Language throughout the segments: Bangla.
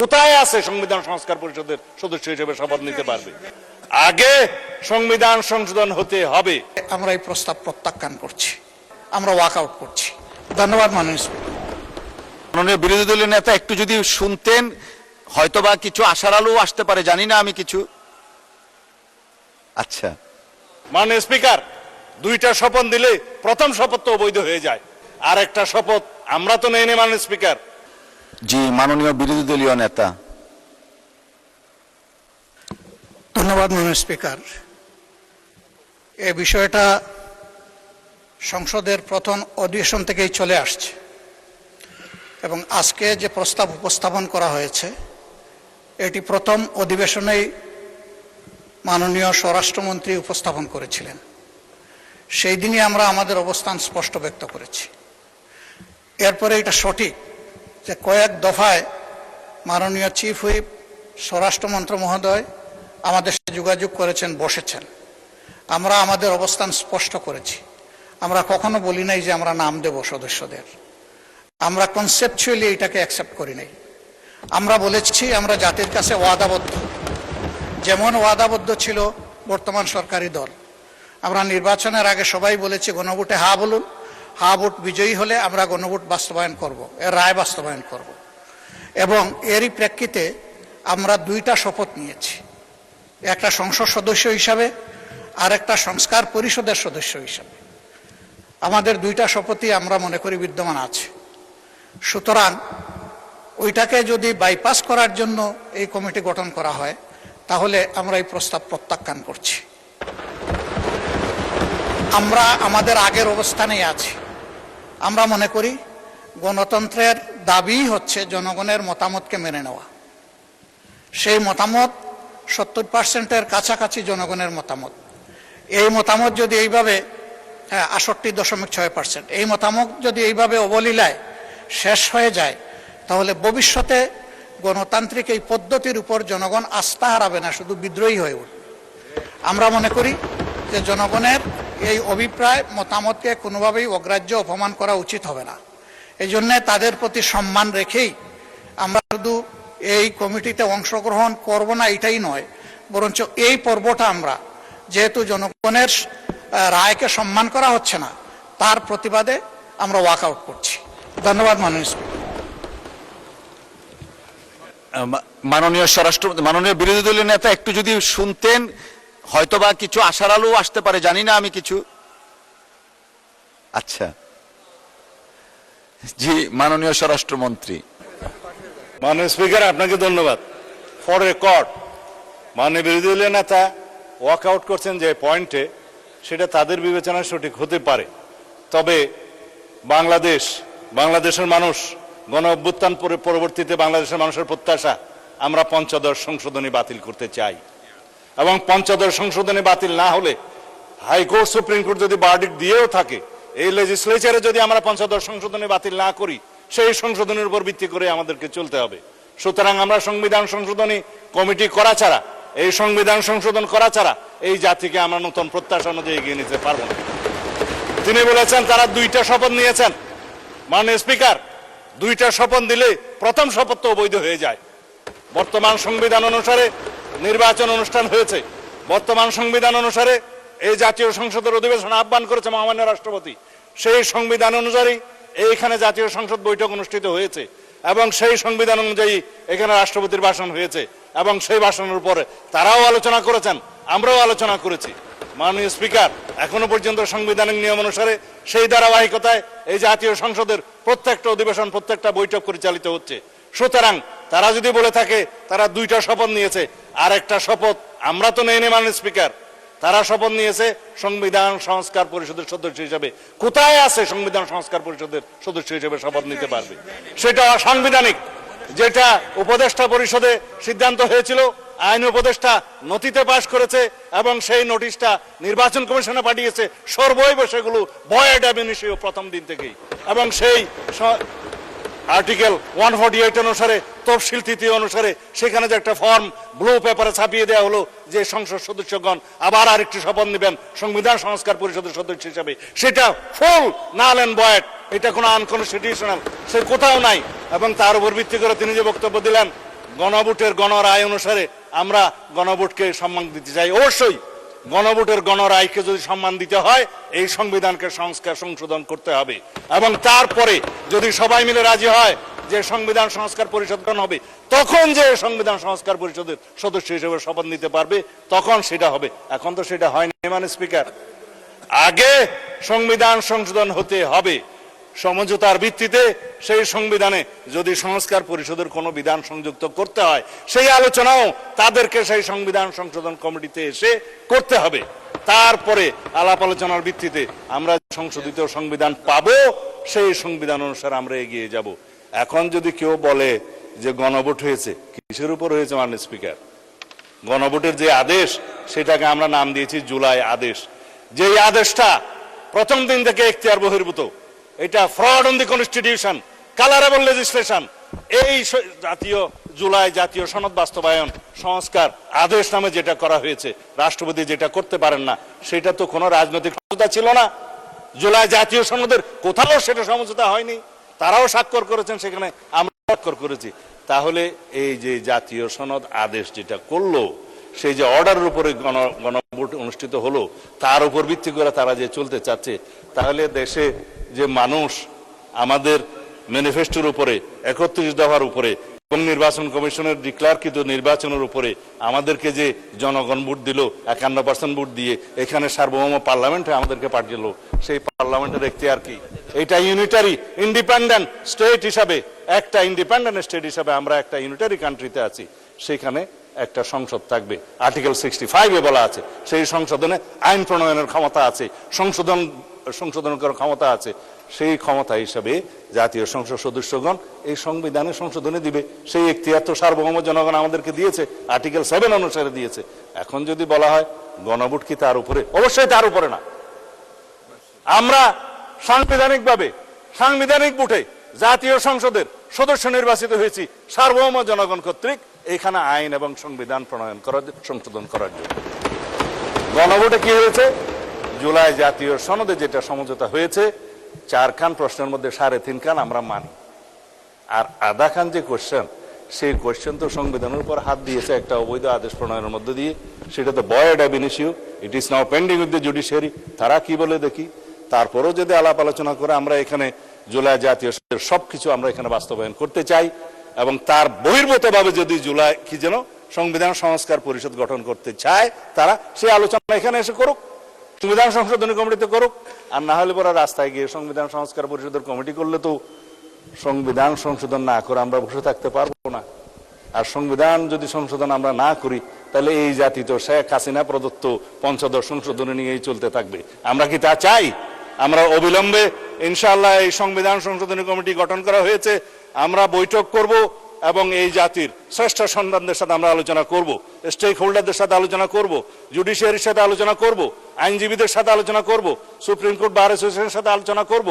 কোথায় আছে সংবিধান সংস্কার পরিষদের সদস্য হিসেবে শপথ নিতে পারবে? আগে সংবিধান সংশোধন হতে হবে। আমরা এই প্রস্তাব প্রত্যাখ্যান করছি, আমরা ওয়াক আউট করছি। ধন্যবাদ মাননীয় স্পিকার। মাননীয় বিরোধী দলীয় নেতা একটু যদি শুনতেন, হয়তোবা কিছু আশার আলো আসতে পারে, জানি না আমি কিছু। আচ্ছা, মাননীয় স্পিকার, দুইটা শপথ দিলে প্রথম শপথ তো অবৈধ হয়ে যায়, আর একটা শপথ আমরা তো নেই মাননীয় স্পিকার। জি মাননীয় বিরোধী দলীয় নেতা। ধন্যবাদ মাননীয় স্পিকার। এই বিষয়টা সংসদের প্রথম অধিবেশন থেকেই চলে আসছে এবং আজকে যে প্রস্তাব উপস্থাপন করা হয়েছে এটি প্রথম অধিবেশনেই মাননীয় স্বরাষ্ট্রমন্ত্রী উপস্থাপন করেছিলেন। সেই দিনই আমরা আমাদের অবস্থান স্পষ্ট ব্যক্ত করেছি। এরপরে এটা সঠিক যে কয়েক দফায় মাননীয় চিফ হুইপ স্বরাষ্ট্রমন্ত্রী মহোদয় আমাদের সাথে যোগাযোগ করেছেন, বসেছেন। আমরা আমাদের অবস্থান স্পষ্ট করেছি। আমরা কখনো বলি নাই যে আমরা নাম দেব সদস্যদের, আমরা কনসেপচুয়ালি এটাকে অ্যাকসেপ্ট করি নাই। আমরা বলেছি আমরা জাতির কাছে ওয়াদাবদ্ধ, যেমন ওয়াদাবদ্ধ ছিল বর্তমান সরকারি দল। আমরা নির্বাচনের আগে সবাই বলেছি গণভোটে হা বলুন, হা ভোট বিজয়ী হলে আমরা গণভোট বাস্তবায়ন করব, এর রায় বাস্তবায়ন করব। এবং এরই প্রেক্ষিতে আমরা দুইটা শপথ নিয়েছি, একটা সংসদ সদস্য হিসাবে আর একটা সংস্কার পরিষদের সদস্য হিসাবে। আমাদের দুইটা শপথই আমরা মনে করি বিদ্যমান আছে। সুতরাং ওইটাকে যদি বাইপাস করার জন্য এই কমিটি গঠন করা হয় তাহলে আমরা এই প্রস্তাব প্রত্যাখ্যান করছি। আমরা আমাদের আগের অবস্থানেই আছি। আমরা মনে করি গণতন্ত্রের দাবি হচ্ছে জনগণের মতামতকে মেনে নেওয়া। সেই মতামত 70%-এর কাছাকাছি জনগণের মতামত। এই মতামত যদি এইভাবে 68.6%, এই মতামত যদি এইভাবে অবলীলায় শেষ হয়ে যায় তাহলে ভবিষ্যতে গণতান্ত্রিক এই পদ্ধতির উপর জনগণ আস্থা হারাবে না, শুধু বিদ্রোহী হয়ে উঠবে। আমরা মনে করি যে জনগণের এই অভিপ্রায় মতামতকে কোনোভাবেই অগ্রাহ্য অপমান করা উচিত হবে না। এই জন্যে তাদের প্রতি সম্মান রেখেই আমরা শুধু এই কমিটিতে অংশগ্রহণ করব না এটাই নয়, বরঞ্চ এই পর্বটা আমরা যেহেতু জনগণের রায়কে সম্মান করা হচ্ছে না তার প্রতিবাদে আমরা ওয়াক আউট করছি। ধন্যবাদ মাননীয় স্পিকার। মাননীয় বিরোধী দলীয় নেতা একটু যদি শুনতেন, হয়তোবা কিছু আশার আলো আসতে পারে, জানি না আমি কিছু। আচ্ছা, জি মাননীয় স্বরাষ্ট্রমন্ত্রী। মাননীয় স্পিকার, আপনাকে ধন্যবাদ। ফর রেকর্ড, মাননীয় বিরোধী দলীয় নেতা ওয়াক আউট করছেন যে পয়েন্টে, সেটা তাদের বিবেচনায় সঠিক হতে পারে। তবে বাংলাদেশের মানুষ গণ অভ্যুত্থান পরবর্তীতে বাংলাদেশের মানুষের প্রত্যাশা আমরা পঞ্চদশ সংশোধনী বাতিল করতে চাই, এবং পঞ্চদশ সংশোধনী বাতিল না হলে হাইকোর্ট সুপ্রিম কোর্ট যদি ভার্ডিক্ট দিয়েও থাকে, এই লেজিসলেচারে যদি আমরা পঞ্চদশ সংশোধনী বাতিল না করি সেই সংশোধনের উপর ভিত্তি করে আমাদেরকে চলতে হবে। সুতরাং আমরা সংবিধান সংশোধনী কমিটি করা ছাড়া, এই সংবিধান সংশোধন করা ছাড়া এই জাতিকে আমরা নতুন প্রত্যাশা অনুযায়ী এগিয়ে নিতে পারবো না। তিনি বলেছেন তারা দুইটা শপথ নিয়েছেন। মাননীয় স্পিকার, দুইটা শপথ দিলে প্রথম শপথ তো অবৈধ হয়ে যায়। বর্তমান সংবিধান অনুসারে নির্বাচন অনুষ্ঠান হয়েছে, বর্তমান সংবিধান অনুসারে এই জাতীয় সংসদের অধিবেশন আহ্বান করেছে মহামান্য রাষ্ট্রপতি, সেই সংবিধান অনুযায়ী এইখানে জাতীয় সংসদ বৈঠক অনুষ্ঠিত হয়েছে এবং সেই সংবিধান অনুযায়ী এখানে রাষ্ট্রপতির ভাষণ হয়েছে এবং সেই ভাষণের উপরে তারাও আলোচনা করেছেন, আমরাও আলোচনা করেছি। মাননীয় স্পিকার, এখনো পর্যন্ত সাংবিধানিক নিয়ম অনুসারে সেই ধারাবাহিকতায় এই জাতীয় সংসদের প্রত্যেকটা অধিবেশন, প্রত্যেকটা বৈঠক পরিচালিত হচ্ছে। সুতরাং তারা যদি বলে থাকে তারা দুইটা শপথ নিয়েছে, আর একটা শপথ আমরা তো নেই মাননীয় স্পিকার, তারা শপথ নিয়েছে সংবিধান সংস্কার পরিষদের সদস্য হিসেবে। কোথায় আছে সংবিধান সংস্কার পরিষদের সদস্য হিসেবে শপথ নিতে পারবে? সেটা অসাংবিধানিক। যেটা উপদেষ্টা পরিষদে সিদ্ধান্ত হয়েছিল, আইন উপদেষ্টা নথিতে পাশ করেছে এবং সেই নোটিশটা নির্বাচন কমিশনে পাঠিয়েছে, সর্বৈব সেগুলো ভয়েড অ্যাব ইনিশিও প্রথম দিন থেকেই। এবং সেই আর্টিকেল 148 অনুসারে, তফসিল তিথি অনুসারে সেখানে যে একটা ফর্ম ব্লু পেপারে ছাপিয়ে দেওয়া হলো যে সংসদ সদস্যগণ আবার আরেকটি শপথ নেবেন সংবিধান সংস্কার পরিষদের সদস্য হিসাবে, সেটা ফুল নাল এন্ড ভয়েড। এটা কোনো আনকনস্টিটিউশনাল, সে কোথাও নাই। এবং তার উপর ভিত্তি করে তিনি যে বক্তব্য দিলেন গণভোটের গণরায় অনুসারে আমরা গণভোটকে সম্মান দিতে চাই। অবশ্যই গণভোটের গণরায়কে যদি সম্মান দিতে হয়, এই সংবিধানকে সংশোধন করতে হবে, এবং তারপরে যদি সবাই মিলে রাজি হয় যে সংবিধান সংস্কার পরিষদ গঠন হবে, তখন যে সংবিধান সংস্কার পরিষদের সদস্য হিসেবে শপথ নিতে পারবে, তখন সেটা হবে। এখন তো সেটা হয়নি মানে স্পিকার। আগে সংবিধান সংশোধন হতে হবে, সমঝোতার ভিত্তিতে সেই সংবিধানে যদি সংস্কার পরিষদের কোনো বিধান সংযুক্ত করতে হয়, সেই আলোচনাও তাদেরকে সেই সংবিধান সংশোধন কমিটিতে এসে করতে হবে। তারপরে আলাপ আলোচনার ভিত্তিতে আমরা সংশোধিত সংবিধান পাবো, সেই সংবিধান অনুসারে আমরা এগিয়ে যাব। এখন যদি কেউ বলে যে গণভোট হয়েছে, কিসের উপর হয়েছে মাননীয় স্পিকার? গণভোটের যে আদেশ, সেটাকে আমরা নাম দিয়েছি জুলাই আদেশ। যেই আদেশটা প্রথম দিন থেকে এখতিয়ার বহির্ভূত, এটা fraud on the constitution, colourable legislation. এই জুলাই জাতীয় সনদ বাস্তবায়ন সংস্কার আদেশ নামে যেটা করা হয়েছে, রাষ্ট্রপতি যেটা করতে পারেন না, সেটা তো কোনো রাজনৈতিক সমঝোতা ছিল না। জুলাই জাতীয় সনদের কোথাও সেটা সমঝোতা হয়নি, তারাও স্বাক্ষর করেছেন, সেখানে আমরা স্বাক্ষর করেছি। তাহলে এই যে জাতীয় সনদ আদেশ যেটা করলো, সেই যে অর্ডারের উপরে গণভোট অনুষ্ঠিত হলো, তার উপর ভিত্তি করে তারা যে চলতে চাচ্ছে, তাহলে দেশে যে মানুষ আমাদের ম্যানিফেস্টোর উপরে 31 দফার উপরে এবং নির্বাচন কমিশনের ডিক্লারকৃত নির্বাচনের উপরে আমাদেরকে যে জনগণ ভোট দিল, 51% ভোট দিয়ে এখানে সার্বভৌম পার্লামেন্টে আমাদেরকে পাঠিয়েছিল, সেই পার্লামেন্টের এখতিয়ার কি? এটা ইউনিটারি ইন্ডিপেন্ডেন্ট স্টেট হিসাবে, একটা ইন্ডিপেন্ডেন্ট স্টেট হিসাবে আমরা একটা ইউনিটারি কান্ট্রিতে আছি, সেখানে একটা সংসদ থাকবে। আর্টিকেল 65-এ বলা আছে সেই সংশোধনে আইন প্রণয়নের ক্ষমতা আছে, সংশোধন করার ক্ষমতা আছে। সেই ক্ষমতা হিসাবে জাতীয় সংসদ সদস্যগণ এই সংবিধানে সংশোধনে দিবে। সেই এখতিয়ার তো সার্বভৌম জনগণ আমাদেরকে দিয়েছে, আর্টিকেল 7 অনুসারে দিয়েছে। এখন যদি বলা হয় গণভোট কি তার উপরে? অবশ্যই তার উপরে না। আমরা সাংবিধানিক ভোটে জাতীয় সংসদের সদস্য নির্বাচিত হয়েছি সার্বভৌম জনগণ কর্তৃক, এখানে আইন এবং সংবিধান প্রণয়ন করার, সংশোধন করার জন্য। গণভোটে কি হয়েছে? জুলাই জাতীয় সনদে যেটা সমঝোতা হয়েছে, 4 খান প্রশ্নের মধ্যে 3.5 খান আমরা মানি, আর আধা খান যে কোশ্চেন, সেই কোশ্চেন তো সংবিধানের উপর হাত দিয়েছে একটা অবৈধ আদেশ প্রণয়নের মধ্যে দিয়ে। সেটা তো void ab initio, it is now pending with the judiciary. তারা কি বলে দেখি। তারপরেও যদি আলাপ আলোচনা করে আমরা এখানে জুলাই জাতীয় সনদের সবকিছু আমরা এখানে বাস্তবায়ন করতে চাই, এবং তার বহির্ভূতভাবে যদি জুলাই কি যেন সংবিধান সংস্কার পরিষদ গঠন করতে চায়, তারা সেই আলোচনা এখানে এসে করুক, সংবিধান সংশোধনী কমিটিতে করুক। আর না হলে পরে রাস্তায় গিয়ে সংবিধান সংস্কার পরিষদের কমিটি করলে তো সংবিধান সংশোধন না করে আমরা বসে থাকতে পারবো না। আর সংবিধান যদি সংশোধন আমরা না করি, তাহলে এই জাতি তো শেখ হাসিনা প্রদত্ত পঞ্চদশ সংশোধনী নিয়েই চলতে থাকবে। আমরা কি তা চাই? আমরা অবিলম্বে ইনশাআল্লাহ এই সংবিধান সংশোধনী কমিটি গঠন করা হয়েছে, আমরা বৈঠক করব এবং এই জাতির শ্রেষ্ঠ সন্তানদের সাথে আমরা আলোচনা করব, স্টেক হোল্ডারদের সাথে আলোচনা করব, জুডিশিয়ারির সাথে আলোচনা করব, আইনজীবীদের সাথে আলোচনা করব, সুপ্রিম কোর্ট বার অ্যাসোসিয়েশনের সাথে আলোচনা করব,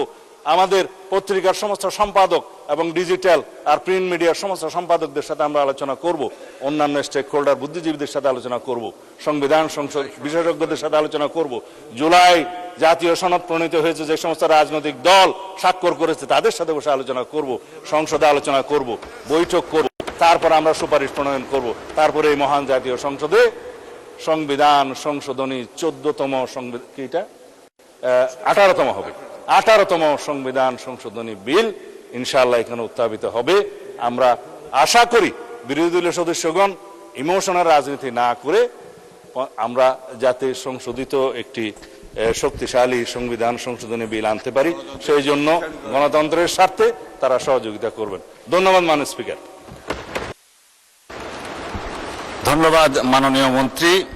আমাদের পত্রিকার সমস্ত সম্পাদক এবং ডিজিটাল আর প্রিন্ট মিডিয়ার সমস্ত সম্পাদকদের সাথে আমরা আলোচনা করব, অন্যান্য স্টেক হোল্ডার বুদ্ধিজীবীদের সাথে আলোচনা করব, সংবিধান সংসদ বিশেষজ্ঞদের সাথে আলোচনা করব, জুলাই জাতীয় সনদ প্রণীত হয়েছে যে সমস্ত রাজনৈতিক দল স্বাক্ষর করেছে তাদের সাথে বসে আলোচনা করব, সংসদে আলোচনা করব, বৈঠক করব, তারপর আমরা সুপারিশ প্রণয়ন করব। তারপরে এই মহান জাতীয় সংসদে সংবিধান সংশোধনী 14তম 18তম হবে, 18তম সংবিধান সংশোধনী বিল ইনশাআল্লাহ এখানে উত্থাপিত হবে। আমরা আশা করি বিরোধী দলীয় সদস্যগণ ইমোশনাল রাজনীতি না করে আমরা যাতে সংশোধিত একটি শক্তিশালী সংবিধান সংশোধনী বিল আনতে পারি, সেই জন্য গণতন্ত্রের স্বার্থে তারা সহযোগিতা করবেন। ধন্যবাদ মাননীয় স্পিকার। ধন্যবাদ মাননীয় মন্ত্রী।